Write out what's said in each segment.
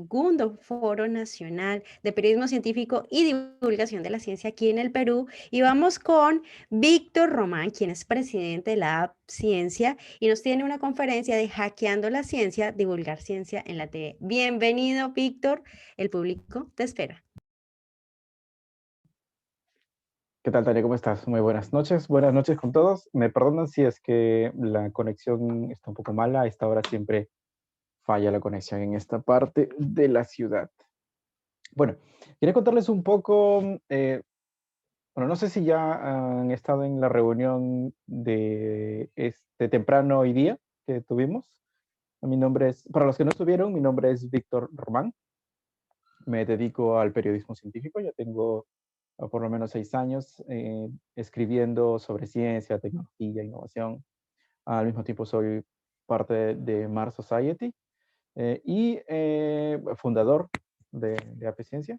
segundo Foro Nacional de Periodismo Científico y Divulgación de la Ciencia aquí en el Perú. Y vamos con Víctor Román, quien es presidente de la App Ciencia y nos tiene una conferencia de Hackeando la Ciencia, divulgar ciencia en la TV. Bienvenido, Víctor. El público te espera. ¿Qué tal, Tania? ¿Cómo estás? Muy buenas noches. Buenas noches con todos. Me perdonan si es que la conexión está un poco mala. A esta hora siempre falla la conexión en esta parte de la ciudad. Bueno, quería contarles un poco, bueno, no sé si ya han estado en la reunión de este temprano hoy día que tuvimos. Mi nombre es, para los que no estuvieron, mi nombre es Víctor Román. Me dedico al periodismo científico. Ya tengo por lo menos 6 años escribiendo sobre ciencia, tecnología, innovación. Al mismo tiempo soy parte de Mars Society y fundador de AP Ciencia,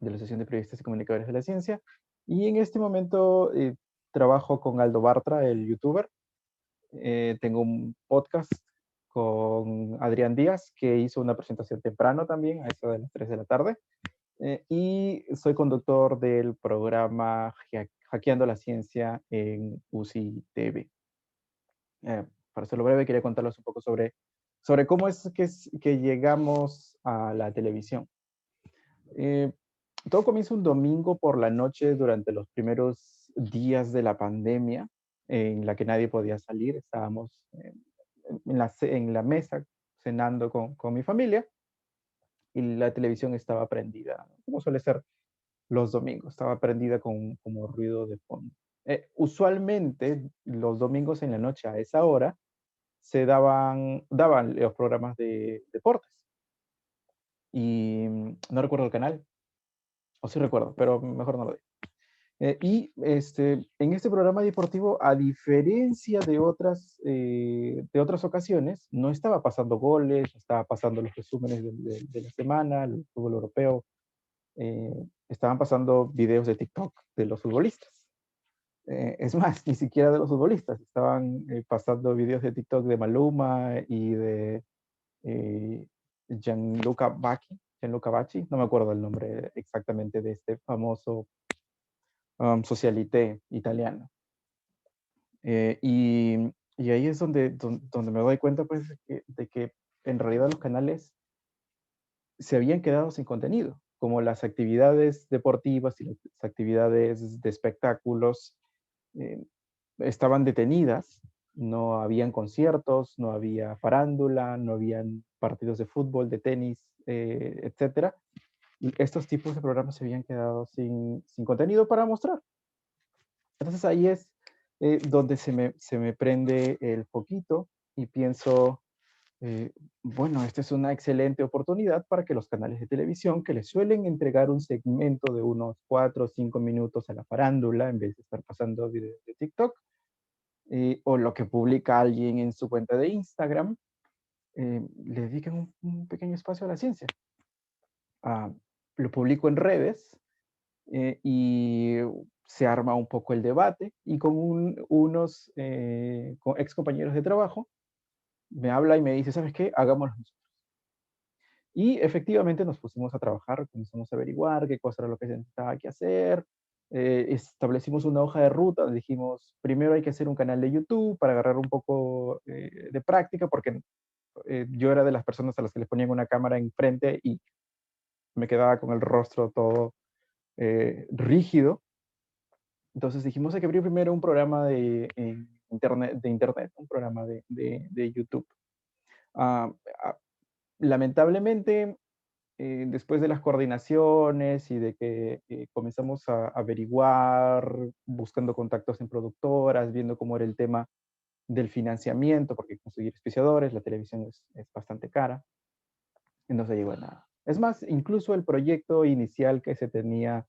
de la Asociación de Periodistas y Comunicadores de la Ciencia. Y en este momento trabajo con Aldo Bartra, el youtuber. Tengo un podcast con Adrián Díaz, que hizo una presentación temprano también, a eso de las 3 de la tarde. Y soy conductor del programa Hackeando la Ciencia en UCI TV. Para hacerlo breve, quería contarles un poco sobre cómo es que llegamos a la televisión. Eh, Todo comienza un domingo por la noche durante los primeros días de la pandemia, en la que nadie podía salir. Estábamos en la mesa cenando con mi familia y la televisión estaba prendida, como suele ser los domingos. Estaba prendida con como ruido de fondo. Usualmente los domingos en la noche a esa hora daban los programas de deportes. Y no recuerdo el canal, o sí recuerdo, pero mejor no lo digo. En este programa deportivo, a diferencia de otras ocasiones, no estaba pasando goles, no estaba pasando los resúmenes de la semana, el fútbol europeo, eh, estaban pasando videos de TikTok de los futbolistas. Es más, ni siquiera de los futbolistas, estaban pasando videos de TikTok de Maluma y de eh, Gianluca Bacci, no me acuerdo el nombre exactamente de este famoso socialité italiano. Y ahí es donde me doy cuenta pues, de que en realidad los canales se habían quedado sin contenido, como las actividades deportivas y las actividades de espectáculos eh, estaban detenidas, no habían conciertos, no había farándula, no habían partidos de fútbol, de tenis, etcétera. Y estos tipos de programas se habían quedado sin contenido para mostrar. Entonces ahí es donde se me prende el foquito y pienso, eh, bueno, esta es una excelente oportunidad para que los canales de televisión, que les suelen entregar un segmento de unos 4 o 5 minutos a la farándula, en vez de estar pasando videos de TikTok, o lo que publica alguien en su cuenta de Instagram, le dediquen un pequeño espacio a la ciencia. Ah, lo publico en redes y se arma un poco el debate y con unos ex compañeros de trabajo me habla y me dice, ¿sabes qué? Hagámoslo nosotros. Y efectivamente nos pusimos a trabajar, comenzamos a averiguar qué cosa era lo que se necesitaba que hacer. Establecimos una hoja de ruta, dijimos, primero hay que hacer un canal de YouTube para agarrar un poco de práctica, porque yo era de las personas a las que les ponían una cámara enfrente y me quedaba con el rostro todo rígido. Entonces dijimos, hay que abrir primero un programa de internet, un programa de YouTube. Ah, ah, Lamentablemente, después de las coordinaciones y de que comenzamos a averiguar, buscando contactos en productoras, viendo cómo era el tema del financiamiento, porque conseguir auspiciadores, la televisión es bastante cara, y no se llegó a nada. Es más, incluso el proyecto inicial que se tenía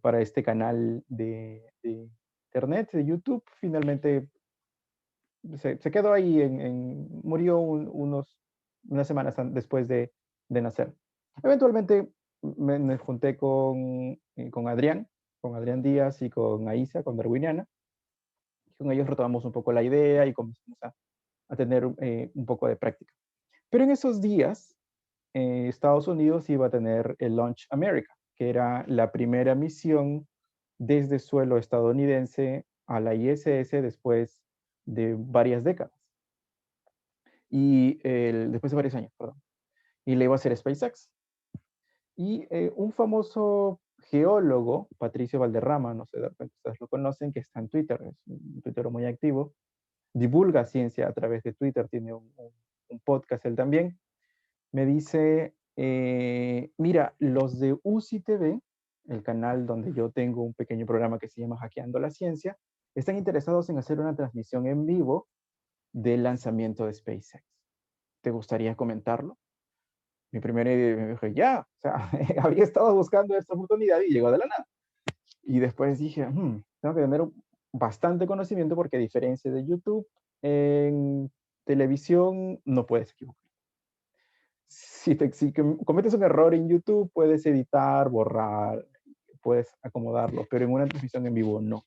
para este canal de internet, de YouTube, finalmente se quedó ahí, murió unas semanas después de nacer. Eventualmente me junté con Adrián Díaz y con Aisa, con Darwiniana. Con ellos retomamos un poco la idea y comenzamos a tener un poco de práctica. Pero en esos días Estados Unidos iba a tener el Launch America, que era la primera misión desde suelo estadounidense a la ISS después de varias décadas. Y después de varios años, perdón. Y le iba a hacer SpaceX. Y un famoso geólogo, Patricio Valderrama, no sé, de repente ustedes lo conocen, que está en Twitter, es un tuitero muy activo, divulga ciencia a través de Twitter, tiene un podcast él también, me dice, mira, los de UCI TV, el canal donde yo tengo un pequeño programa que se llama Hackeando la Ciencia, están interesados en hacer una transmisión en vivo del lanzamiento de SpaceX. ¿Te gustaría comentarlo? Mi primera idea, me dije, ya, o sea, había estado buscando esta oportunidad y llegó de la nada. Y después dije, tengo que tener bastante conocimiento porque a diferencia de YouTube, en televisión no puedes equivocar. Si cometes un error en YouTube, puedes editar, borrar, puedes acomodarlo, pero en una transmisión en vivo no.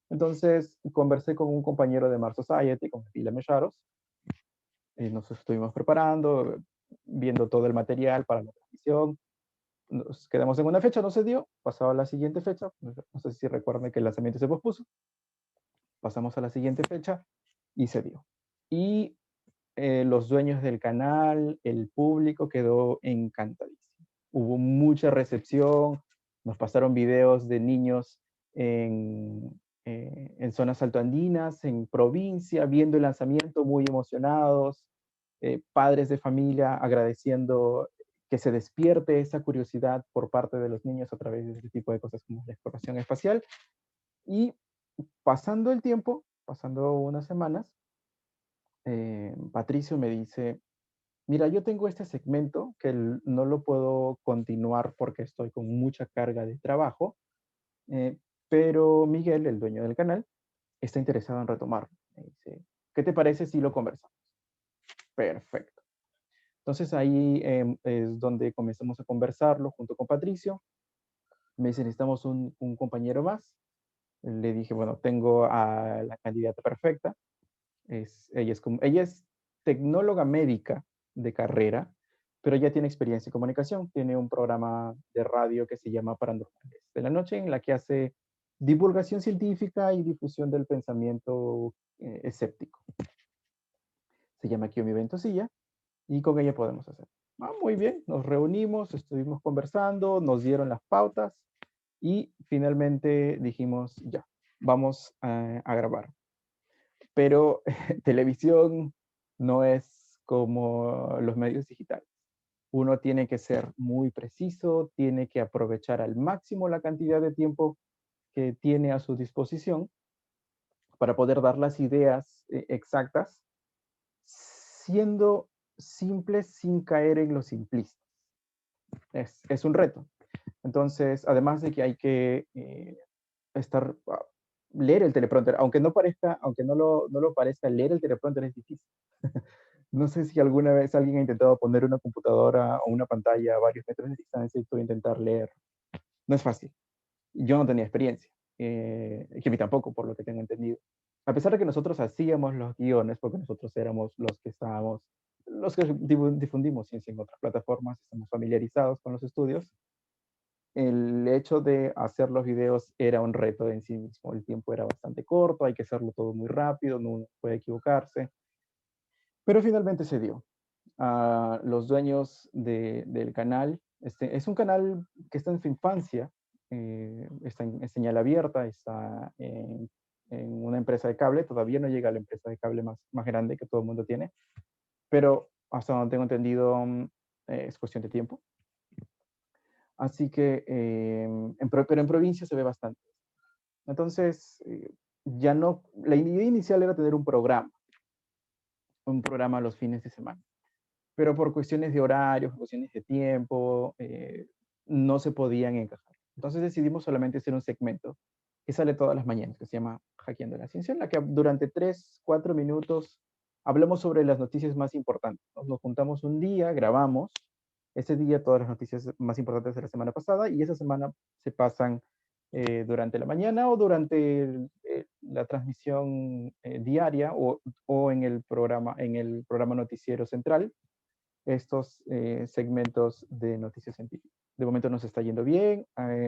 Entonces conversé con un compañero de Mars Society, con Pila Mecharos, y nos estuvimos preparando, viendo todo el material para la transmisión. Nos quedamos en una fecha, no se dio, pasaba a la siguiente fecha, no sé si recuerdan que el lanzamiento se pospuso, pasamos a la siguiente fecha y se dio. Y los dueños del canal, el público quedó encantadísimo. Hubo mucha recepción, nos pasaron videos de niños en zonas altoandinas, en provincia, viendo el lanzamiento, muy emocionados, padres de familia agradeciendo que se despierte esa curiosidad por parte de los niños a través de este tipo de cosas como la exploración espacial. Y pasando el tiempo, pasando unas semanas, Patricio me dice, mira, yo tengo este segmento que no lo puedo continuar porque estoy con mucha carga de trabajo, eh, pero Miguel, el dueño del canal, está interesado en retomarlo. Me dice, ¿qué te parece si lo conversamos? Perfecto. Entonces ahí es donde comenzamos a conversarlo junto con Patricio. Me dice, necesitamos un compañero más. Le dije, bueno, tengo a la candidata perfecta. Ella es tecnóloga médica de carrera, pero ya tiene experiencia en comunicación. Tiene un programa de radio que se llama Paranormales de la Noche, en la que hace divulgación científica y difusión del pensamiento escéptico. Se llama Kiyomi Ventosilla y con ella podemos hacer. Muy bien, nos reunimos, estuvimos conversando, nos dieron las pautas y finalmente dijimos, ya, vamos a grabar. Pero televisión no es como los medios digitales. Uno tiene que ser muy preciso, tiene que aprovechar al máximo la cantidad de tiempo que tiene a su disposición para poder dar las ideas exactas, siendo simples sin caer en lo simplista. Es un reto. Entonces, además de que hay que leer el teleprompter, aunque no parezca, aunque no lo parezca, leer el teleprompter es difícil. No sé si alguna vez alguien ha intentado poner una computadora o una pantalla a varios metros de distancia y tú intentar leer. No es fácil. Yo no tenía experiencia. Que a mí tampoco, por lo que tengo entendido. A pesar de que nosotros hacíamos los guiones, porque nosotros éramos los que difundimos ciencia en otras plataformas, estamos familiarizados con los estudios, el hecho de hacer los videos era un reto en sí mismo. El tiempo era bastante corto, hay que hacerlo todo muy rápido, no puede equivocarse. Pero finalmente se dio. Los dueños del canal, es un canal que está en su infancia, está en señal abierta, está en una empresa de cable, todavía no llega a la empresa de cable más grande que todo el mundo tiene, pero hasta donde tengo entendido es cuestión de tiempo. Así que, pero en provincia se ve bastante. Entonces, ya no, la idea inicial era tener un programa los fines de semana, pero por cuestiones de horarios, cuestiones de tiempo, no se podían encajar. Entonces decidimos solamente hacer un segmento que sale todas las mañanas, que se llama Hackeando la Ciencia, en la que durante 3, 4 minutos hablamos sobre las noticias más importantes. Nos juntamos un día, grabamos, ese día todas las noticias más importantes de la semana pasada y esa semana se pasan durante la mañana o durante la transmisión diaria o en el programa noticiero central. estos segmentos de noticias científicas. De momento nos está yendo bien,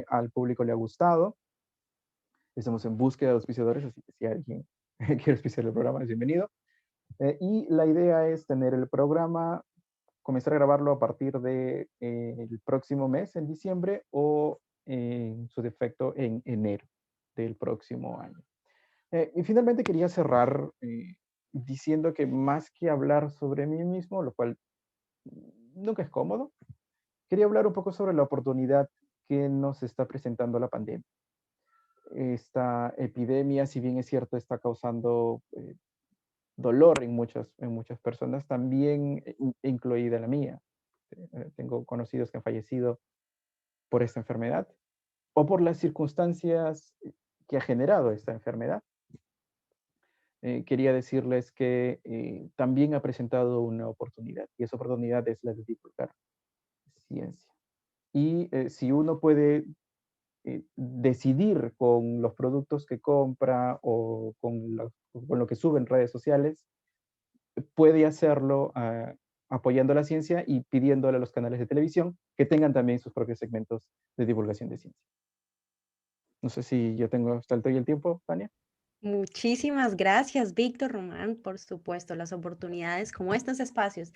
al público le ha gustado. Estamos en búsqueda de auspiciadores, así que si alguien quiere auspiciar el programa, es bienvenido. Y la idea es tener el programa, comenzar a grabarlo a partir de el próximo mes, en diciembre, o en su defecto en enero del próximo año. Y finalmente quería cerrar diciendo que más que hablar sobre mí mismo, lo cual nunca es cómodo, quería hablar un poco sobre la oportunidad que nos está presentando la pandemia. Esta epidemia, si bien es cierto, está causando dolor en muchas personas, también incluida la mía. Tengo conocidos que han fallecido por esta enfermedad o por las circunstancias que ha generado esta enfermedad. Quería decirles que también ha presentado una oportunidad, y esa oportunidad es la de divulgar ciencia. Y si uno puede decidir con los productos que compra o con lo que sube en redes sociales, puede hacerlo apoyando la ciencia y pidiéndole a los canales de televisión que tengan también sus propios segmentos de divulgación de ciencia. No sé si yo tengo hasta el tiempo, Tania. Muchísimas gracias, Víctor Román. Por supuesto, las oportunidades como estos espacios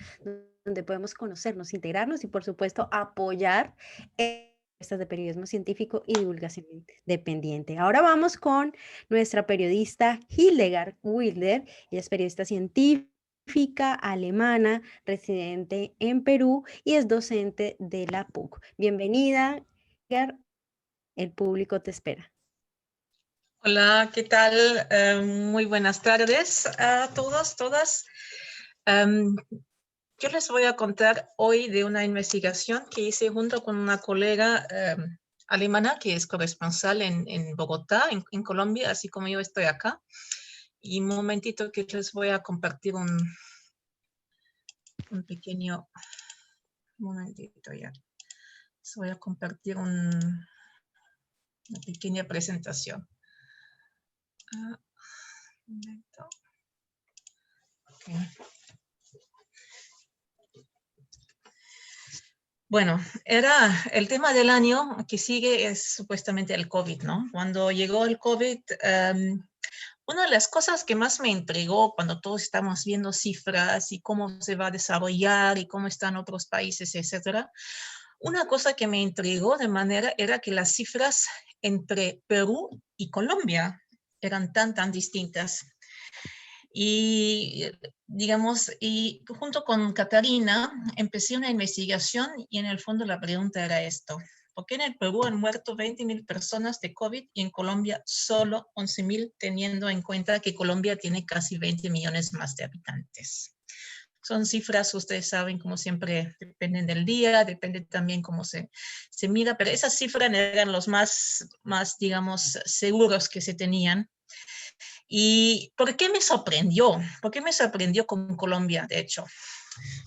donde podemos conocernos, integrarnos y, por supuesto, apoyar estas de periodismo científico y divulgación independiente. Ahora vamos con nuestra periodista Hildegard Wilder. Ella es periodista científica alemana, residente en Perú y es docente de la PUC. Bienvenida, Hildegard. El público te espera. Hola, ¿qué tal? Muy buenas tardes a todos, todas. Yo les voy a contar hoy de una investigación que hice junto con una colega alemana que es corresponsal en Bogotá, en Colombia, así como yo estoy acá. Y un momentito que les voy a compartir un pequeño momentito ya. Les voy a compartir una pequeña presentación. Un momento. Okay. Bueno, el tema del año que sigue es supuestamente el COVID, ¿no? Cuando llegó el COVID, una de las cosas que más me intrigó cuando todos estamos viendo cifras y cómo se va a desarrollar y cómo están otros países, etcétera, una cosa que me intrigó de manera era que las cifras entre Perú y Colombia eran tan distintas. Y digamos, y junto con Catarina empecé una investigación y en el fondo la pregunta era esto: ¿por qué en el Perú han muerto 20.000 personas de COVID y en Colombia solo 11.000, teniendo en cuenta que Colombia tiene casi 20 millones más de habitantes? Son cifras, ustedes saben, como siempre, dependen del día, depende también cómo se mira, pero esas cifras eran los más, digamos, seguros que se tenían. ¿Y por qué me sorprendió? ¿Por qué me sorprendió con Colombia, de hecho?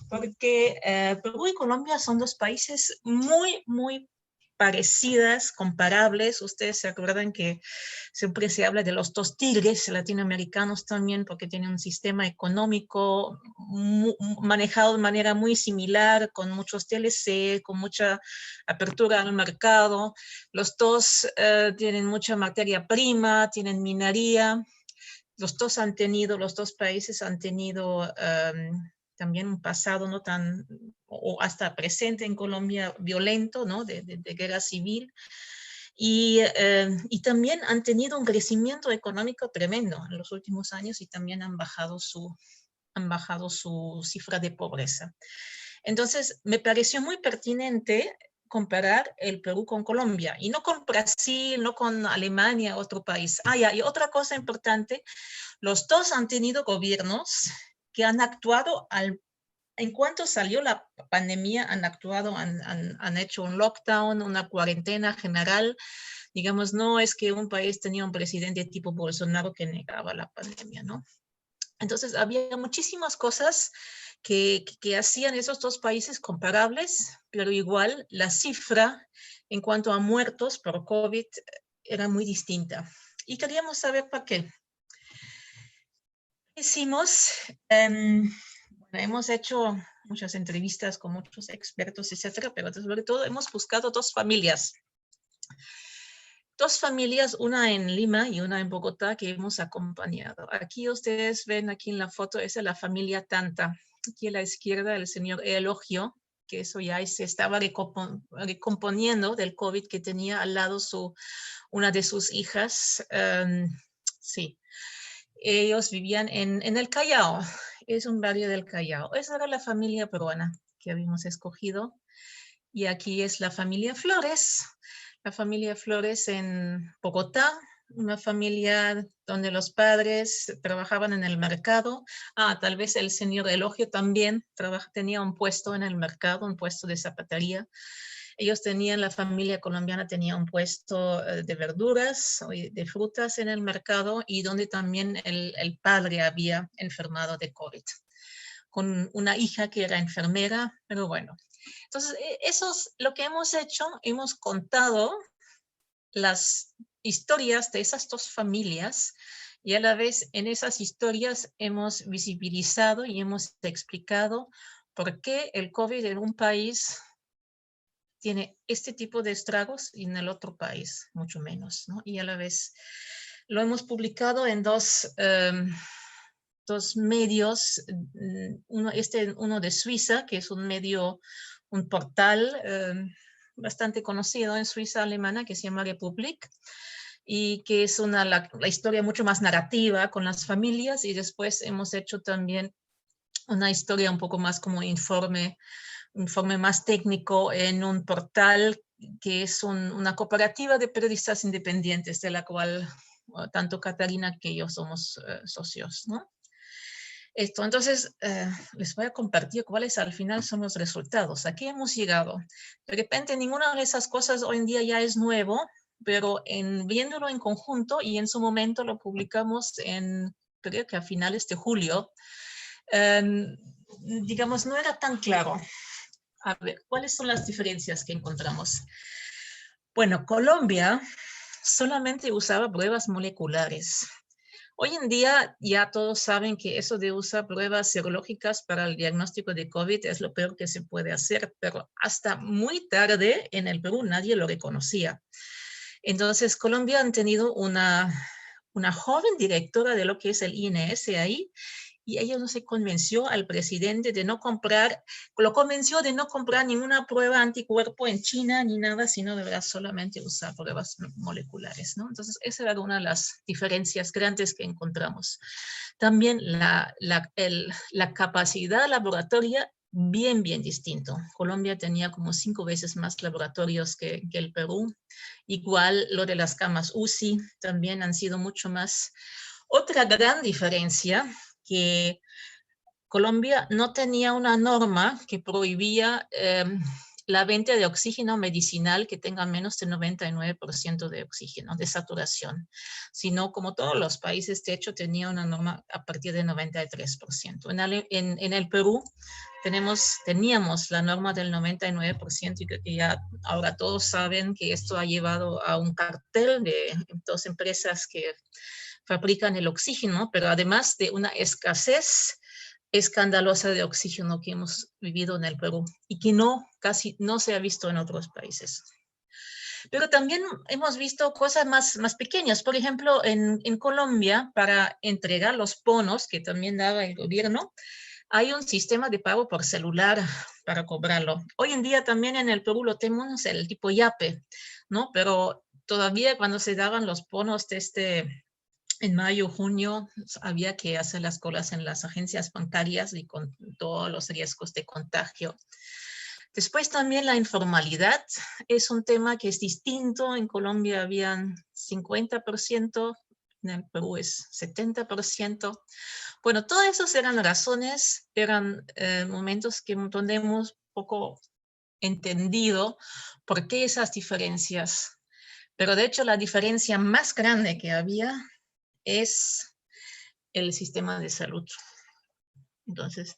Porque Perú y Colombia son dos países muy parecidas, comparables. Ustedes se acuerdan que siempre se habla de los dos tigres latinoamericanos también, porque tienen un sistema económico manejado de manera muy similar, con muchos TLC, con mucha apertura al mercado. Los dos tienen mucha materia prima, tienen minería. Los dos países han tenido también un pasado no tan, o hasta presente en Colombia, violento, ¿no? de guerra civil. Y también han tenido un crecimiento económico tremendo en los últimos años y también han bajado su cifra de pobreza. Entonces, me pareció muy pertinente comparar el Perú con Colombia, y no con Brasil, no con Alemania, otro país. Y otra cosa importante, los dos han tenido gobiernos que han actuado en cuanto salió la pandemia, han actuado, han hecho un lockdown, una cuarentena general. Digamos, no es que un país tenía un presidente tipo Bolsonaro que negaba la pandemia, ¿no? Entonces, había muchísimas cosas que hacían esos dos países comparables, pero igual la cifra en cuanto a muertos por COVID era muy distinta. Y queríamos saber por qué. Hicimos, hemos hecho muchas entrevistas con muchos expertos, etcétera, pero sobre todo hemos buscado dos familias. Dos familias, una en Lima y una en Bogotá, que hemos acompañado. Aquí ustedes ven aquí en la foto, esa es la familia Tanta. Aquí a la izquierda el señor Elogio, que eso ya se estaba recomponiendo del COVID que tenía al lado una de sus hijas. Sí, ellos vivían en el Callao, es un barrio del Callao. Esa era la familia peruana que habíamos escogido. Y aquí es la familia Flores. La familia Flores en Bogotá, una familia donde los padres trabajaban en el mercado. Tal vez el señor Elogio también tenía un puesto en el mercado, un puesto de zapatería. Ellos tenían, la familia colombiana tenía un puesto de verduras o de frutas en el mercado y donde también el padre había enfermado de COVID, con una hija que era enfermera, pero bueno. Entonces, eso es lo que hemos hecho, hemos contado las historias de esas dos familias y a la vez en esas historias hemos visibilizado y hemos explicado por qué el COVID en un país tiene este tipo de estragos y en el otro país mucho menos, ¿no? Y a la vez lo hemos publicado en dos medios, uno de Suiza, que es un medio, un portal bastante conocido en Suiza alemana, que se llama Republik, y que es la historia mucho más narrativa con las familias, y después hemos hecho también una historia un poco más como informe más técnico en un portal que es una cooperativa de periodistas independientes, de la cual tanto Catarina que yo somos socios, ¿no? Entonces, les voy a compartir cuáles al final son los resultados. ¿A qué hemos llegado? De repente, ninguna de esas cosas hoy en día ya es nuevo, pero viéndolo en conjunto, y en su momento lo publicamos creo que a finales de julio, digamos, no era tan claro. A ver, ¿cuáles son las diferencias que encontramos? Bueno, Colombia solamente usaba pruebas moleculares. Hoy en día ya todos saben que eso de usar pruebas serológicas para el diagnóstico de COVID es lo peor que se puede hacer, pero hasta muy tarde en el Perú nadie lo reconocía. Entonces, Colombia han tenido una joven directora de lo que es el INS ahí, y ella no se convenció al presidente de no comprar, lo convenció de no comprar ninguna prueba anticuerpo en China ni nada, sino de verdad solamente usar pruebas moleculares, ¿no? Entonces, esa era una de las diferencias grandes que encontramos. También la capacidad laboratoria bien distinto. Colombia tenía como 5 veces más laboratorios que el Perú. Igual lo de las camas UCI también han sido mucho más. Otra gran diferencia, que Colombia no tenía una norma que prohibía la venta de oxígeno medicinal que tenga menos del 99% de oxígeno, de saturación, sino como todos los países, de hecho, tenía una norma a partir del 93%. En el Perú teníamos la norma del 99% y que ya ahora todos saben que esto ha llevado a un cartel de dos empresas que fabrican el oxígeno, pero además de una escasez escandalosa de oxígeno que hemos vivido en el Perú y que casi no se ha visto en otros países. Pero también hemos visto cosas más pequeñas. Por ejemplo, en Colombia, para entregar los bonos que también daba el gobierno, hay un sistema de pago por celular para cobrarlo. Hoy en día también en el Perú lo tenemos el tipo Yape, ¿no? Pero todavía cuando se daban los bonos en mayo, junio, había que hacer las colas en las agencias bancarias y con todos los riesgos de contagio. Después también la informalidad es un tema que es distinto. En Colombia habían 50%, en el Perú es 70%. Bueno, todas esas eran razones, eran momentos donde hemos poco entendido por qué esas diferencias. Pero de hecho la diferencia más grande que había es el sistema de salud. Entonces,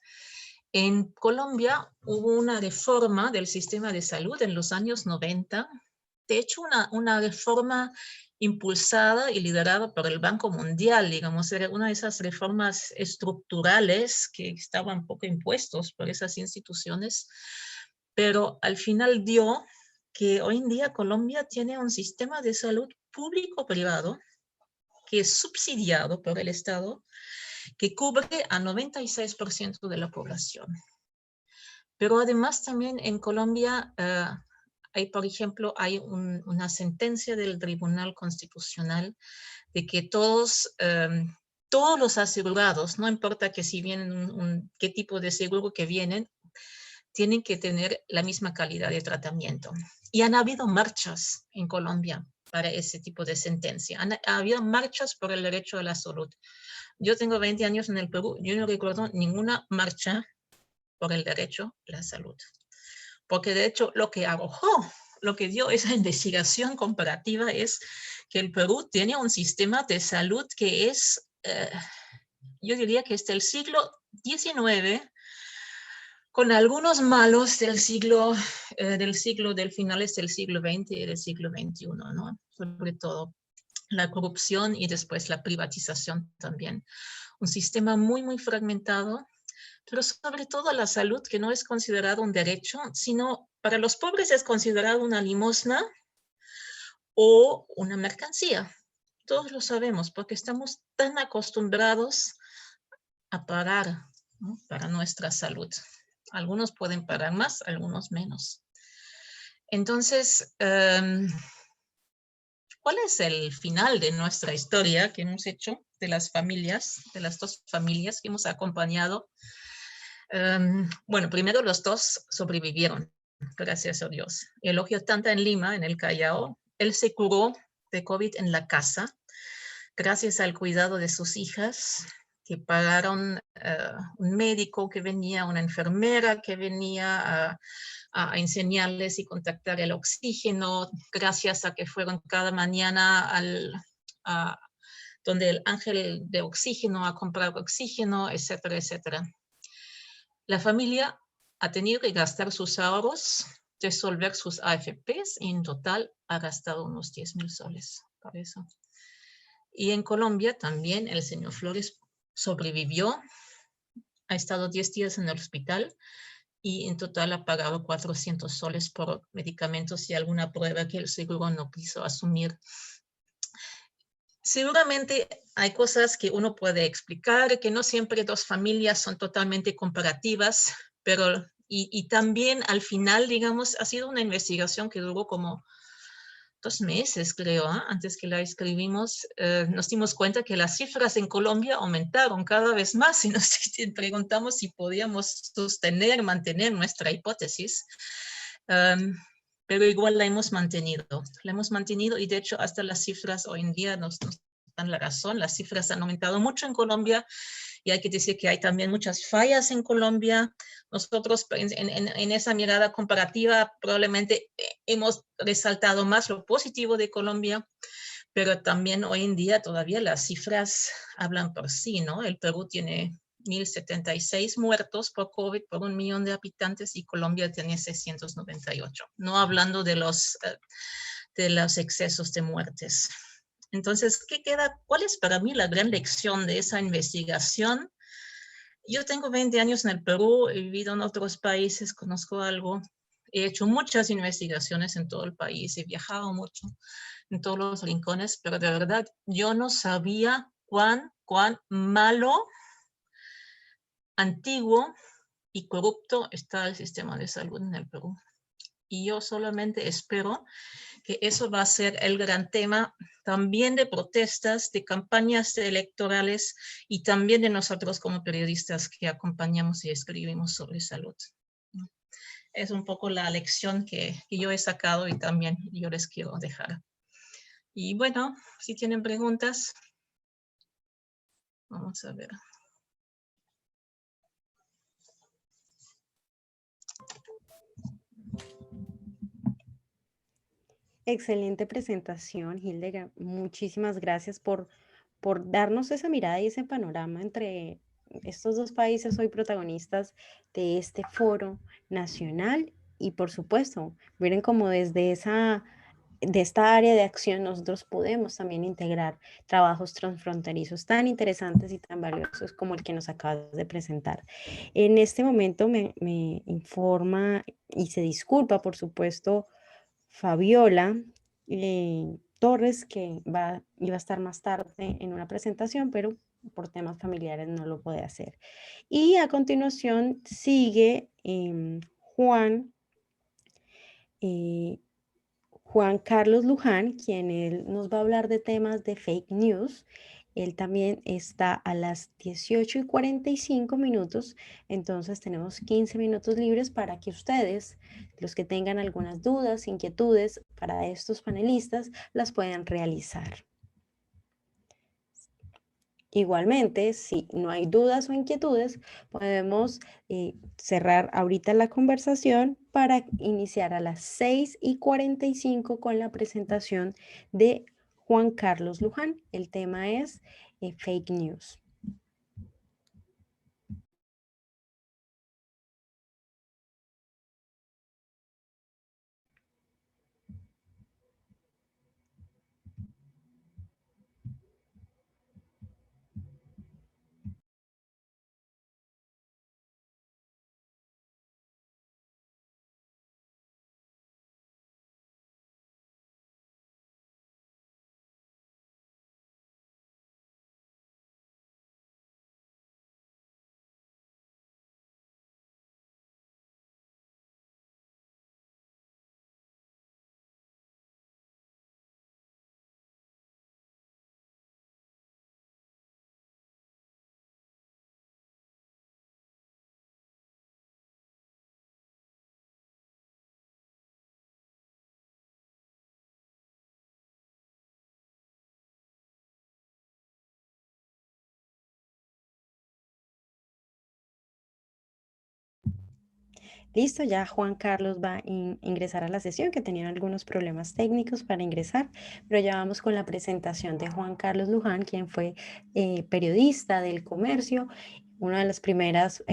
en Colombia hubo una reforma del sistema de salud en los años 90 de hecho, una reforma impulsada y liderada por el Banco Mundial, digamos, era una de esas reformas estructurales que estaban poco impuestos por esas instituciones, pero al final dio que hoy en día Colombia tiene un sistema de salud público-privado que es subsidiado por el Estado, que cubre a 96% de la población. Pero además también en Colombia hay, por ejemplo, hay una sentencia del Tribunal Constitucional de que todos los asegurados, no importa que si vienen qué tipo de seguro que vienen, tienen que tener la misma calidad de tratamiento. Y han habido marchas en Colombia para ese tipo de sentencia. Ha habido marchas por el derecho a la salud. Yo tengo 20 años en el Perú, yo no recuerdo ninguna marcha por el derecho a la salud. Porque de hecho lo que arrojó, lo que dio esa investigación comparativa es que el Perú tiene un sistema de salud que es, yo diría que es del siglo XIX, con algunos malos del finales del siglo XX y del siglo XXI, ¿no? Sobre todo la corrupción y después la privatización también. Un sistema muy, muy fragmentado, pero sobre todo la salud, que no es considerado un derecho, sino para los pobres es considerado una limosna o una mercancía. Todos lo sabemos porque estamos tan acostumbrados a pagar, ¿no?, para nuestra salud. Algunos pueden pagar más, algunos menos. Entonces, ¿cuál es el final de nuestra historia que hemos hecho de las familias, de las dos familias que hemos acompañado? Bueno, primero los dos sobrevivieron, gracias a Dios. Elogio Tanta en Lima, en el Callao, él se curó de COVID en la casa, gracias al cuidado de sus hijas, que pagaron un médico que venía, una enfermera que venía a enseñarles y contactar el oxígeno, gracias a que fueron cada mañana donde el ángel de oxígeno a comprar oxígeno, etcétera, etcétera. La familia ha tenido que gastar sus ahorros, resolver sus AFPs y en total ha gastado unos 10.000 soles para eso. Y en Colombia también el señor Flores sobrevivió, ha estado 10 días en el hospital y en total ha pagado 400 soles por medicamentos y alguna prueba que el seguro no quiso asumir. Seguramente hay cosas que uno puede explicar, que no siempre dos familias son totalmente comparativas, pero y también al final, digamos, ha sido una investigación que duró como 2 meses, creo, antes que la escribimos, nos dimos cuenta que las cifras en Colombia aumentaron cada vez más y nos preguntamos si podíamos mantener nuestra hipótesis. Pero igual la hemos mantenido y de hecho hasta las cifras hoy en día nos dan la razón. Las cifras han aumentado mucho en Colombia y hay que decir que hay también muchas fallas en Colombia. Nosotros en esa mirada comparativa probablemente hemos resaltado más lo positivo de Colombia, pero también hoy en día todavía las cifras hablan por sí, ¿no? El Perú tiene 1.076 muertos por COVID por 1 millón de habitantes y Colombia tiene 698, no hablando de los excesos de muertes. Entonces, ¿qué queda? ¿Cuál es para mí la gran lección de esa investigación? Yo tengo 20 años en el Perú, he vivido en otros países, conozco algo, he hecho muchas investigaciones en todo el país, he viajado mucho en todos los rincones, pero de verdad yo no sabía cuán malo, antiguo y corrupto está el sistema de salud en el Perú. Y yo solamente espero que eso va a ser el gran tema también de protestas, de campañas electorales y también de nosotros como periodistas que acompañamos y escribimos sobre salud. Es un poco la lección que yo he sacado y también yo les quiero dejar. Y bueno, si tienen preguntas, vamos a ver. Excelente presentación, Hildegard. Muchísimas gracias por darnos esa mirada y ese panorama entre estos dos países hoy protagonistas de este foro nacional y por supuesto, miren como desde esa de esta área de acción nosotros podemos también integrar trabajos transfronterizos tan interesantes y tan valiosos como el que nos acabas de presentar. En este momento me informa y se disculpa, por supuesto, Fabiola Torres, que iba a estar más tarde en una presentación, pero por temas familiares no lo puede hacer. Y a continuación sigue Juan. eh, Juan Carlos Luján, quien él nos va a hablar de temas de fake news. Él también está a las 18:45, entonces tenemos 15 minutos libres para que ustedes, los que tengan algunas dudas, inquietudes para estos panelistas, las puedan realizar. Igualmente, si no hay dudas o inquietudes, podemos cerrar ahorita la conversación para iniciar a las 6:45 con la presentación de Juan Carlos Luján. El tema es fake news. Listo, ya Juan Carlos va a ingresar a la sesión, que tenían algunos problemas técnicos para ingresar, pero ya vamos con la presentación de Juan Carlos Luján, quien fue periodista del comercio, una de las primeras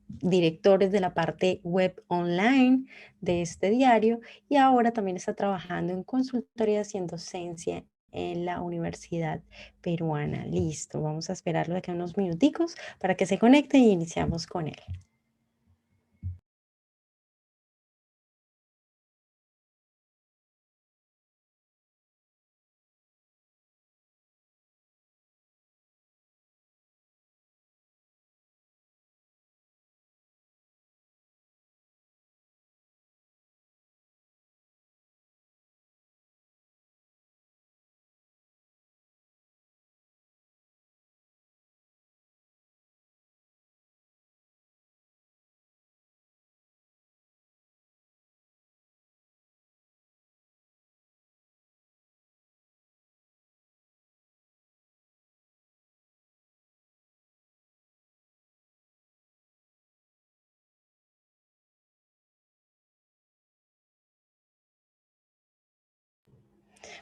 directores de la parte web online de este diario, y ahora también está trabajando en consultorías y en docencia en la Universidad Peruana. Listo, vamos a esperarlo de aquí a unos minuticos para que se conecte y iniciamos con él.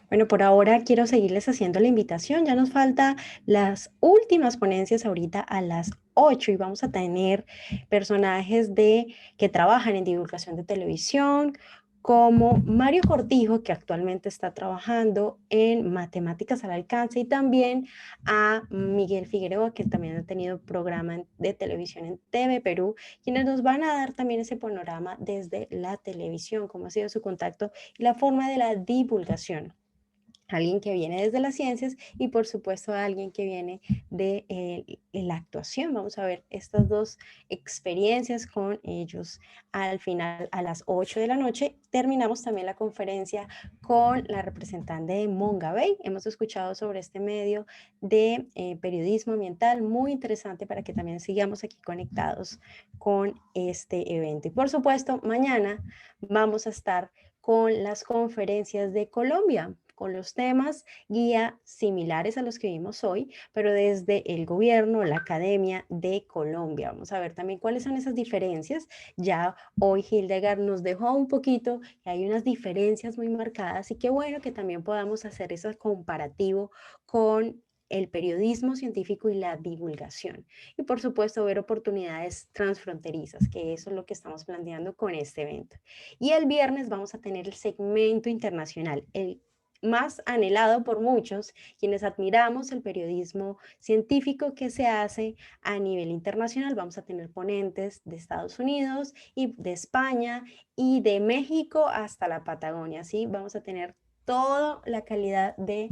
Bueno, por ahora quiero seguirles haciendo la invitación. Ya nos falta las últimas ponencias ahorita a las 8 y vamos a tener personajes que trabajan en divulgación de televisión, como Mario Cortijo, que actualmente está trabajando en matemáticas al alcance, y también a Miguel Figueroa, que también ha tenido programa de televisión en TV Perú, quienes nos van a dar también ese panorama desde la televisión, cómo ha sido su contacto y la forma de la divulgación. Alguien que viene desde las ciencias y por supuesto alguien que viene de la actuación. Vamos a ver estas dos experiencias con ellos. Al final, a las 8 de la noche, terminamos también la conferencia con la representante de Mongabay. Hemos escuchado sobre este medio de periodismo ambiental, muy interesante para que también sigamos aquí conectados con este evento. Y por supuesto, mañana vamos a estar con las conferencias de Colombia, con los temas guía similares a los que vimos hoy, pero desde el gobierno, la academia de Colombia. Vamos a ver también cuáles son esas diferencias. Ya hoy Hildegard nos dejó un poquito que hay unas diferencias muy marcadas y qué bueno que también podamos hacer ese comparativo con el periodismo científico y la divulgación. Y por supuesto ver oportunidades transfronterizas, que eso es lo que estamos planteando con este evento. Y el viernes vamos a tener el segmento internacional, el más anhelado por muchos, quienes admiramos el periodismo científico que se hace a nivel internacional. Vamos a tener ponentes de Estados Unidos y de España y de México hasta la Patagonia, ¿sí? Vamos a tener toda la calidad de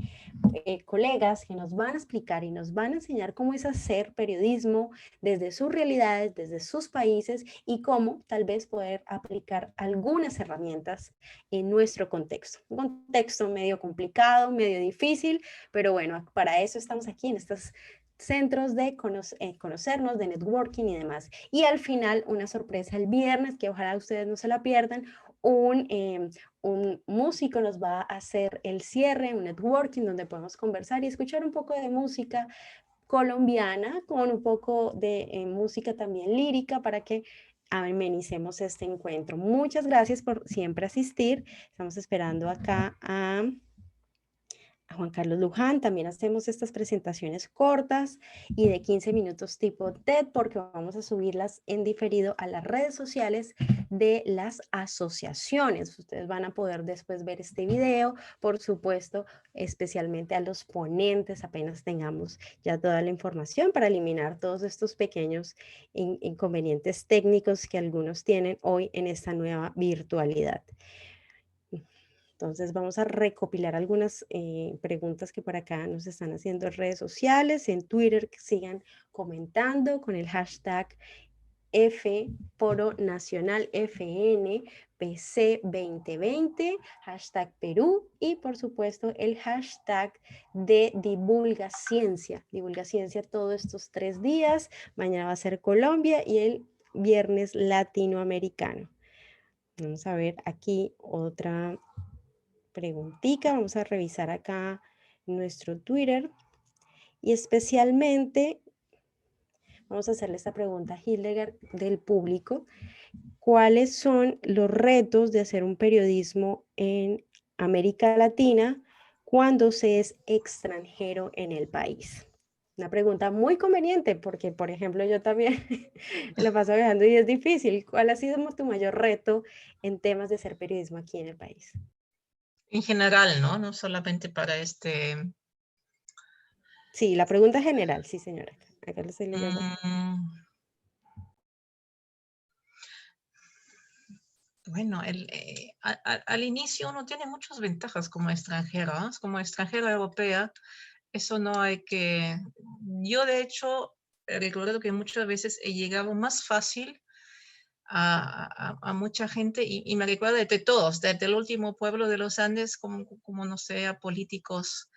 colegas que nos van a explicar y nos van a enseñar cómo es hacer periodismo desde sus realidades, desde sus países y cómo tal vez poder aplicar algunas herramientas en nuestro contexto. Un contexto medio complicado, medio difícil, pero bueno, para eso estamos aquí en estos centros de conocernos, de networking y demás. Y al final, una sorpresa el viernes, que ojalá ustedes no se la pierdan, un músico nos va a hacer el cierre, un networking donde podemos conversar y escuchar un poco de música colombiana con un poco de música también lírica para que amenicemos este encuentro. Muchas gracias por siempre asistir. Estamos esperando acá a Juan Carlos Luján. También hacemos estas presentaciones cortas y de 15 minutos tipo TED porque vamos a subirlas en diferido a las redes sociales de las asociaciones. Ustedes van a poder después ver este video, por supuesto, especialmente a los ponentes apenas tengamos ya toda la información para eliminar todos estos pequeños inconvenientes técnicos que algunos tienen hoy en esta nueva virtualidad. Entonces vamos a recopilar algunas preguntas que por acá nos están haciendo en redes sociales, en Twitter, que sigan comentando con el hashtag Foro Nacional FN PC 2020, hashtag Perú y por supuesto el hashtag de Divulga Ciencia todos estos 3 días. Mañana va a ser Colombia y el viernes latinoamericano. Vamos a ver aquí otra preguntica, vamos a revisar acá nuestro Twitter y especialmente vamos a hacerle esta pregunta a Hildegard del público. ¿Cuáles son los retos de hacer un periodismo en América Latina cuando se es extranjero en el país? Una pregunta muy conveniente porque, por ejemplo, yo también la paso viajando y es difícil. ¿Cuál ha sido tu mayor reto en temas de hacer periodismo aquí en el país? En general, ¿no? No solamente para este... Sí, la pregunta general, sí, señora. Acá lo estoy leyendo. Bueno, al inicio uno tiene muchas ventajas como extranjero, ¿no? Como extranjera europea, eso no hay que... Yo, de hecho, recuerdo que muchas veces he llegado más fácil a mucha gente y me recuerda de todos, desde el último pueblo de los Andes, como no sé, a políticos.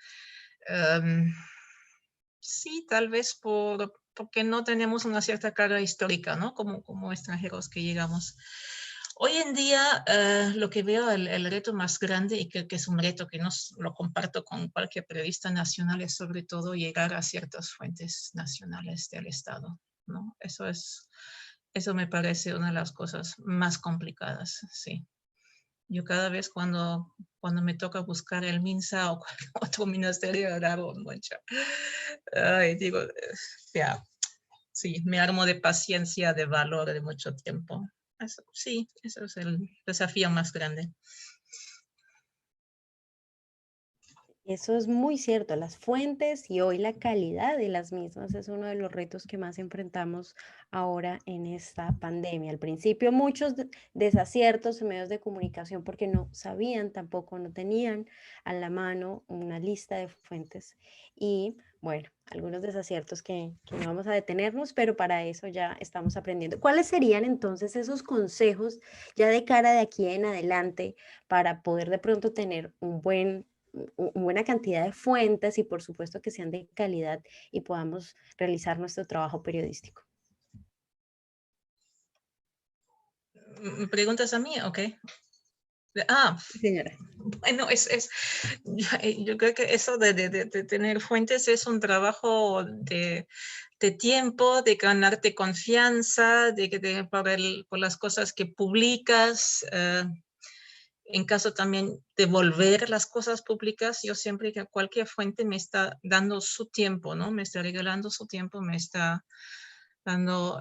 Sí, tal vez porque no tenemos una cierta carga histórica, ¿no? Como extranjeros que llegamos. Hoy en día, lo que veo, el reto más grande, y creo que es un reto que lo comparto con cualquier periodista nacional, es sobre todo llegar a ciertas fuentes nacionales del Estado, ¿no? Eso me parece una de las cosas más complicadas, sí. Yo cada vez cuando me toca buscar el MINSA o otro ministerio, agarro mucho. Ay, digo, ya, sí, me armo de paciencia, de valor, de mucho tiempo. Sí, eso es el desafío más grande. Eso es muy cierto, las fuentes y hoy la calidad de las mismas es uno de los retos que más enfrentamos ahora en esta pandemia. Al principio muchos desaciertos en medios de comunicación porque no sabían tampoco, no tenían a la mano una lista de fuentes y bueno, algunos desaciertos que no vamos a detenernos, pero para eso ya estamos aprendiendo. ¿Cuáles serían entonces esos consejos ya de cara de aquí en adelante para poder de pronto tener una buena cantidad de fuentes y por supuesto que sean de calidad y podamos realizar nuestro trabajo periodístico? ¿Me preguntas a mí? Ok. Señora. Bueno, yo creo que eso de tener fuentes es un trabajo de tiempo, de ganarte confianza, por las cosas que publicas. en caso también devolver las cosas públicas, yo siempre que cualquier fuente me está dando su tiempo, ¿no? Me está regalando su tiempo, me está dando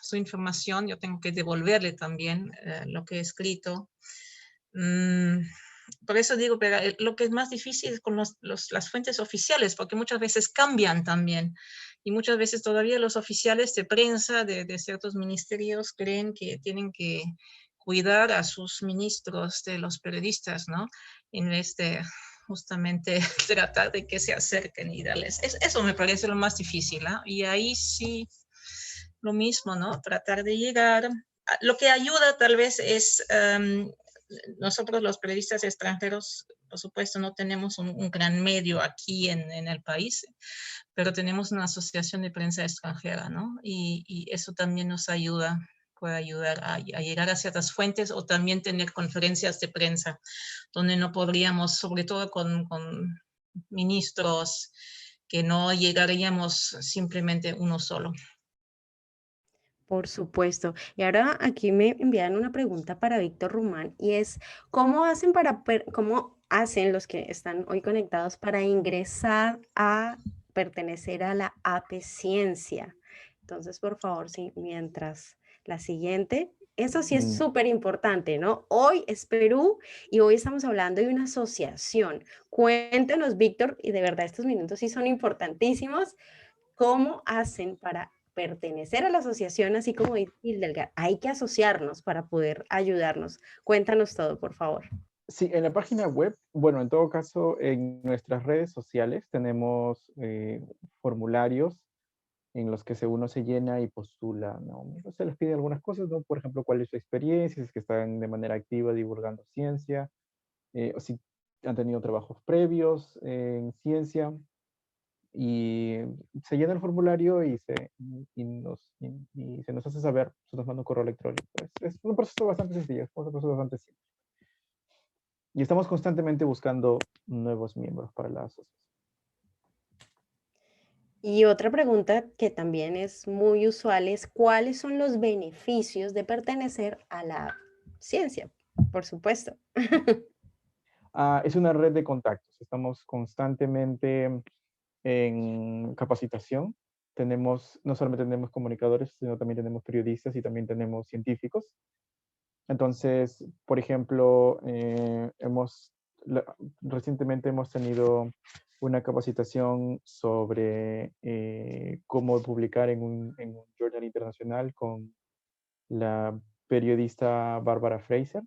su información, yo tengo que devolverle también lo que he escrito. Por eso digo, pero lo que es más difícil es con las fuentes oficiales, porque muchas veces cambian también. Y muchas veces todavía los oficiales de prensa de ciertos ministerios creen que tienen que cuidar a sus ministros de los periodistas, ¿no? En vez de justamente tratar de que se acerquen y darles. Eso me parece lo más difícil, ¿no? Y ahí sí, lo mismo, ¿no? Tratar de llegar. Lo que ayuda tal vez es nosotros los periodistas extranjeros, por supuesto, no tenemos un gran medio aquí en el país, pero tenemos una asociación de prensa extranjera, ¿no? Y eso también nos ayuda, puede ayudar a llegar a ciertas fuentes o también tener conferencias de prensa donde no podríamos, sobre todo con ministros, que no llegaríamos simplemente uno solo. Por supuesto. Y ahora aquí me envían una pregunta para Víctor Rumán y es, ¿cómo hacen los que están hoy conectados para ingresar a pertenecer a la AP Ciencia? Entonces, por favor, sí, mientras la siguiente, eso sí es Mm, súper importante, ¿no? Hoy es Perú y hoy estamos hablando de una asociación. Cuéntanos, Víctor, y de verdad estos minutos sí son importantísimos. ¿Cómo hacen para pertenecer a la asociación? Así como dice Hildegard, hay que asociarnos para poder ayudarnos. Cuéntanos todo, por favor. Sí, en la página web, bueno, en todo caso, en nuestras redes sociales tenemos formularios en los que uno se llena y postula, ¿no? Se les pide algunas cosas, ¿no? Por ejemplo, cuál es su experiencia, si es que están de manera activa divulgando ciencia, o si han tenido trabajos previos en ciencia, y se llena el formulario y se nos hace saber, se nos manda un correo electrónico. Es un proceso bastante sencillo, es un proceso bastante simple. Y estamos constantemente buscando nuevos miembros para la asociación. Y otra pregunta que también es muy usual es, ¿cuáles son los beneficios de pertenecer a la ciencia? Por supuesto. Es una red de contactos. Estamos constantemente en capacitación. No solamente tenemos comunicadores, sino también tenemos periodistas y también tenemos científicos. Entonces, por ejemplo, recientemente hemos tenido una capacitación sobre cómo publicar en un journal internacional con la periodista Bárbara Fraser.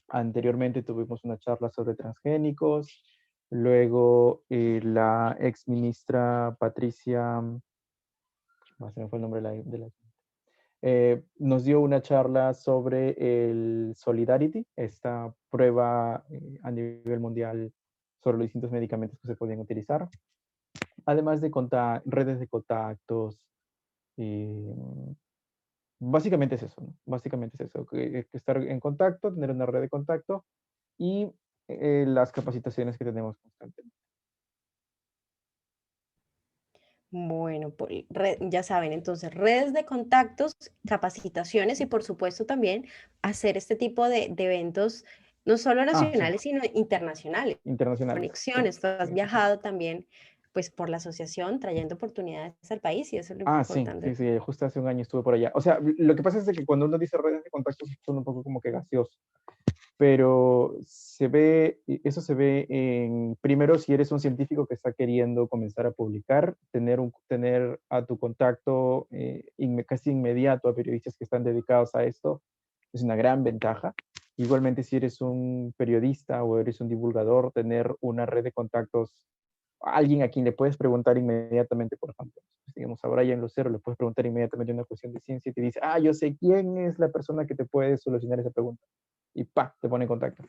Anteriormente tuvimos una charla sobre transgénicos. Luego la ex ministra Patricia, se me fue el nombre nos dio una charla sobre el Solidarity, esta prueba a nivel mundial sobre los distintos medicamentos que se podían utilizar. Además de redes de contactos. eh, Básicamente es eso, ¿no? Básicamente es eso, que estar en contacto, tener una red de contacto y las capacitaciones que tenemos constantemente. Bueno, ya saben, entonces redes de contactos, capacitaciones y por supuesto también hacer este tipo de eventos, no solo Sí, nacionales, sino internacionales. internacionales. Sí, Conexiones, tú has sí, sí, sí. viajado también pues por la asociación trayendo oportunidades al país y eso es lo Sí, importante. sí, sí, justo hace un año estuve por allá. O sea, lo que pasa es de que cuando uno dice redes de contactos son un poco como que gaseoso, pero eso se ve primero si eres un científico que está queriendo comenzar a publicar, tener a tu contacto casi inmediato a periodistas que están dedicados a esto, es una gran ventaja. Igualmente si eres un periodista o eres un divulgador, tener una red de contactos, alguien a quien le puedes preguntar inmediatamente, por ejemplo, digamos a Brian Lucero, le puedes preguntar inmediatamente una cuestión de ciencia y te dice, yo sé quién es la persona que te puede solucionar esa pregunta y te pone en contacto.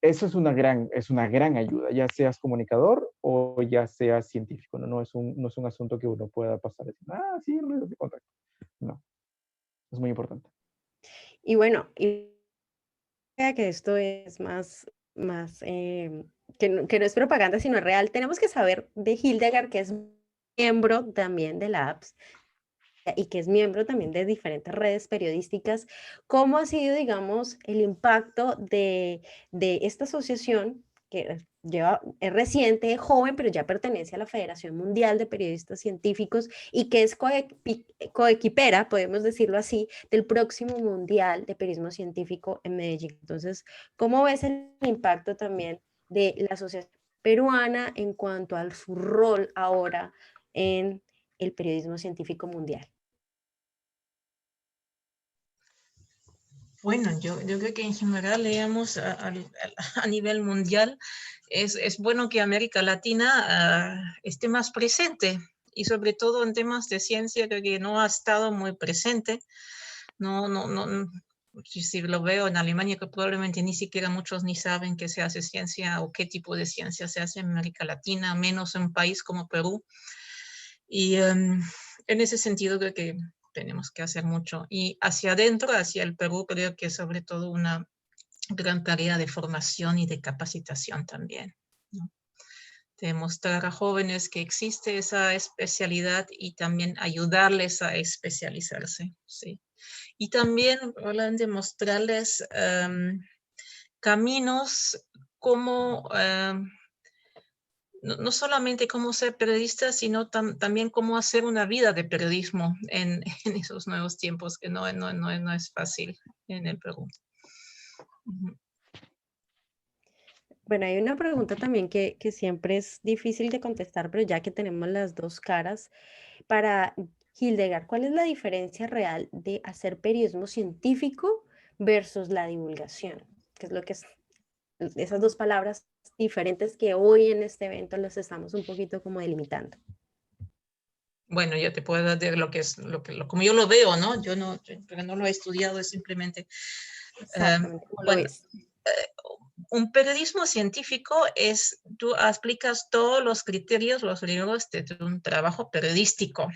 Eso es una gran ayuda, ya seas comunicador o ya seas científico, ¿no? No es un asunto que uno pueda pasar y decir, sí, redes de contacto. No, es muy importante. Y bueno, y que esto es más que no es propaganda, sino es real, tenemos que saber de Hildegard, que es miembro también de la APS, y que es miembro también de diferentes redes periodísticas, ¿cómo ha sido, digamos, el impacto de esta asociación que es reciente, es joven, pero ya pertenece a la Federación Mundial de Periodistas Científicos y que es coequipera, podemos decirlo así, del próximo Mundial de Periodismo Científico en Medellín? Entonces, ¿cómo ves el impacto también de la Asociación Peruana en cuanto a su rol ahora en el periodismo científico mundial? Bueno, yo creo que en general, digamos, a nivel mundial, es bueno que América Latina esté más presente y sobre todo en temas de ciencia, creo que no ha estado muy presente. No, si lo veo en Alemania, que probablemente ni siquiera muchos ni saben que se hace ciencia o qué tipo de ciencia se hace en América Latina, menos en un país como Perú. Y en ese sentido creo que tenemos que hacer mucho. Y hacia adentro, hacia el Perú, creo que sobre todo una gran tarea de formación y de capacitación también, ¿no? De mostrar a jóvenes que existe esa especialidad y también ayudarles a especializarse, sí. Y también hablan de mostrarles caminos como no solamente cómo ser periodista, sino también cómo hacer una vida de periodismo en esos nuevos tiempos, que no es fácil en el Perú. Ujú. Bueno, hay una pregunta también que siempre es difícil de contestar, pero ya que tenemos las dos caras, para Hildegard, ¿cuál es la diferencia real de hacer periodismo científico versus la divulgación? ¿Qué es lo que es esas dos palabras diferentes que hoy en este evento las estamos un poquito como delimitando? Bueno, yo te puedo decir lo que es, como yo lo veo, ¿no? Porque no lo he estudiado, es simplemente, Exactamente, ¿cómo lo bueno, ves? un periodismo científico es, tú aplicas todos los criterios, los libros de un trabajo periodístico.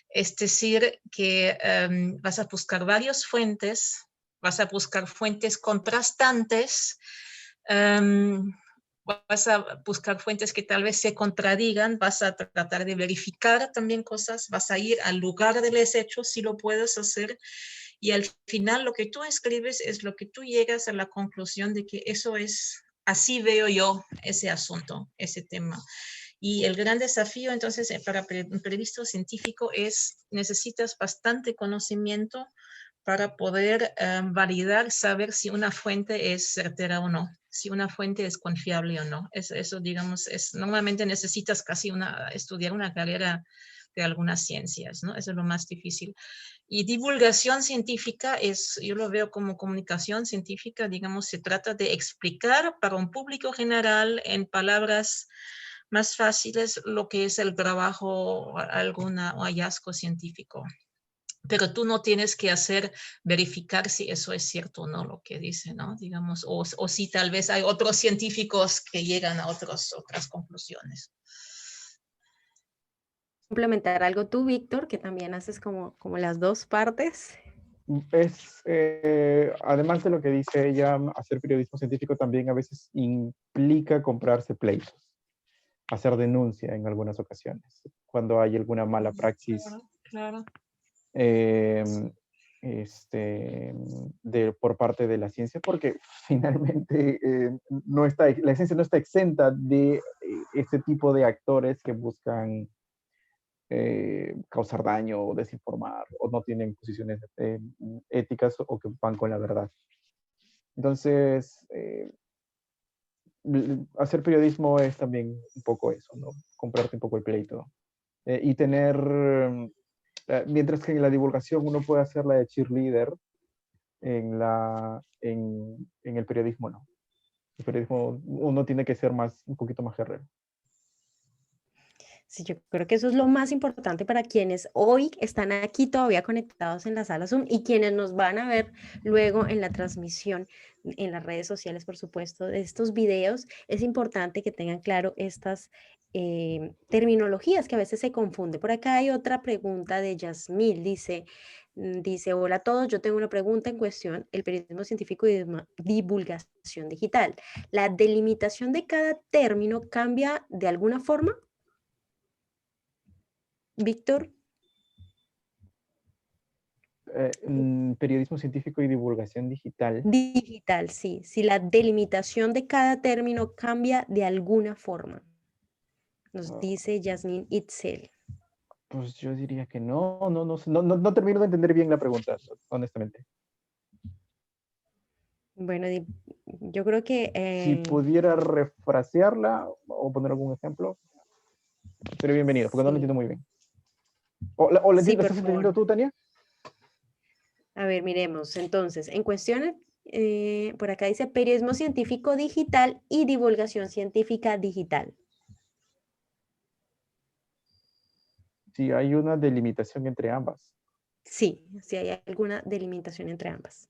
Es decir, que vas a buscar varias fuentes, vas a buscar fuentes contrastantes, vas a buscar fuentes que tal vez se contradigan, vas a tratar de verificar también cosas, vas a ir al lugar de los hechos si lo puedes hacer, y al final lo que tú escribes es lo que tú llegas a la conclusión de que eso es, así veo yo ese asunto, ese tema. Y el gran desafío entonces para un periodista científico es, necesitas bastante conocimiento para poder validar, saber si una fuente es certera o no, si una fuente es confiable o no. Eso digamos, normalmente necesitas casi estudiar una carrera de algunas ciencias, ¿no? Eso es lo más difícil. Y divulgación científica yo lo veo como comunicación científica, digamos, se trata de explicar para un público general en palabras más fáciles lo que es el trabajo, algún hallazgo científico. Pero tú no tienes que verificar si eso es cierto o no lo que dice, ¿no? Digamos, o si tal vez hay otros científicos que llegan a otras conclusiones. Complementar algo tú, Víctor, que también haces como las dos partes. Además de lo que dice ella, hacer periodismo científico también a veces implica comprarse pleitos, hacer denuncia en algunas ocasiones, cuando hay alguna mala praxis Claro. eh, por parte de la ciencia, porque finalmente la ciencia no está exenta de este tipo de actores que buscan causar daño o desinformar o no tienen posiciones éticas o que van con la verdad. Entonces, hacer periodismo es también un poco eso, ¿no? Comprarte un poco el pleito. Y tener, mientras que en la divulgación uno puede hacer la de cheerleader, en el periodismo no. El periodismo uno tiene que ser un poquito más guerrero. Sí, yo creo que eso es lo más importante para quienes hoy están aquí todavía conectados en la sala Zoom y quienes nos van a ver luego en la transmisión en las redes sociales, por supuesto, de estos videos. Es importante que tengan claro estas terminologías que a veces se confunden. Por acá hay otra pregunta de Yasmil. Dice, hola a todos, yo tengo una pregunta en cuestión, el periodismo científico y divulgación digital. ¿La delimitación de cada término cambia de alguna forma? Víctor. Periodismo científico y divulgación digital. Digital, sí. Si la delimitación de cada término cambia de alguna forma. Nos dice Yasmín Itzel. Pues yo diría que no termino de entender bien la pregunta, honestamente. Bueno, yo creo que... Si pudiera refrasearla o poner algún ejemplo, sería bienvenido, porque no lo sí. entiendo muy bien. ¿O la Sí, por estás entendiendo favor. tú, Tania? A ver, miremos. Entonces, en cuestión, por acá dice periodismo científico digital y divulgación científica digital. Si hay una delimitación entre ambas. Sí, si hay alguna delimitación entre ambas.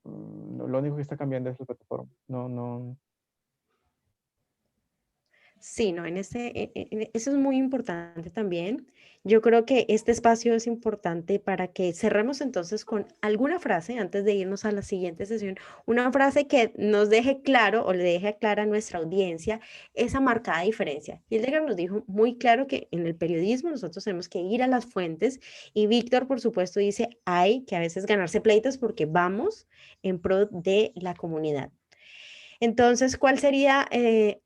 Lo único que está cambiando es la plataforma. No. Sí, no, eso es muy importante también. Yo creo que este espacio es importante para que cerremos entonces con alguna frase antes de irnos a la siguiente sesión, una frase que nos deje claro o le deje clara a nuestra audiencia esa marcada diferencia. Hildegard nos dijo muy claro que en el periodismo nosotros tenemos que ir a las fuentes y Víctor, por supuesto, dice hay que a veces ganarse pleitos porque vamos en pro de la comunidad. Entonces, ¿cuál sería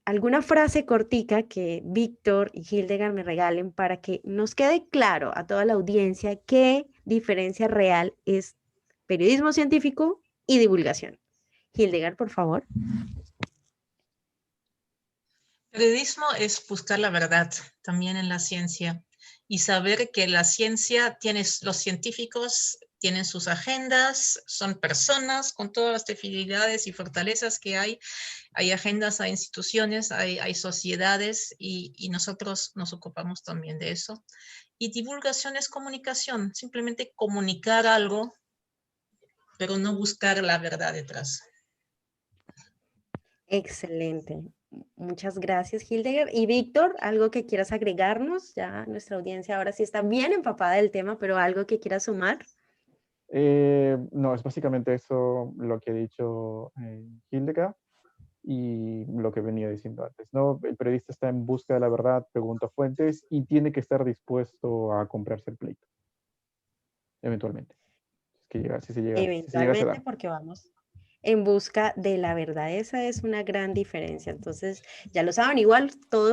alguna frase cortica que Víctor y Hildegard me regalen para que nos quede claro a toda la audiencia qué diferencia real es periodismo científico y divulgación? Hildegard, por favor. Periodismo es buscar la verdad también en la ciencia y saber que la ciencia tiene, los científicos tienen sus agendas, son personas con todas las debilidades y fortalezas que hay. Hay agendas, hay instituciones, hay sociedades y nosotros nos ocupamos también de eso. Y divulgación es comunicación, simplemente comunicar algo, pero no buscar la verdad detrás. Excelente. Muchas gracias, Hildegard. Y Víctor, ¿algo que quieras agregarnos? Ya nuestra audiencia ahora sí está bien empapada del tema, pero algo que quieras sumar. No, es básicamente eso lo que ha dicho Hildegard y lo que venía diciendo antes, ¿no? El periodista está en busca de la verdad, pregunta fuentes y tiene que estar dispuesto a comprarse el pleito, eventualmente. Es que llega, si se llega a esa Eventualmente, edad. porque vamos en busca de la verdad. Esa es una gran diferencia. Entonces, ya lo saben, igual todos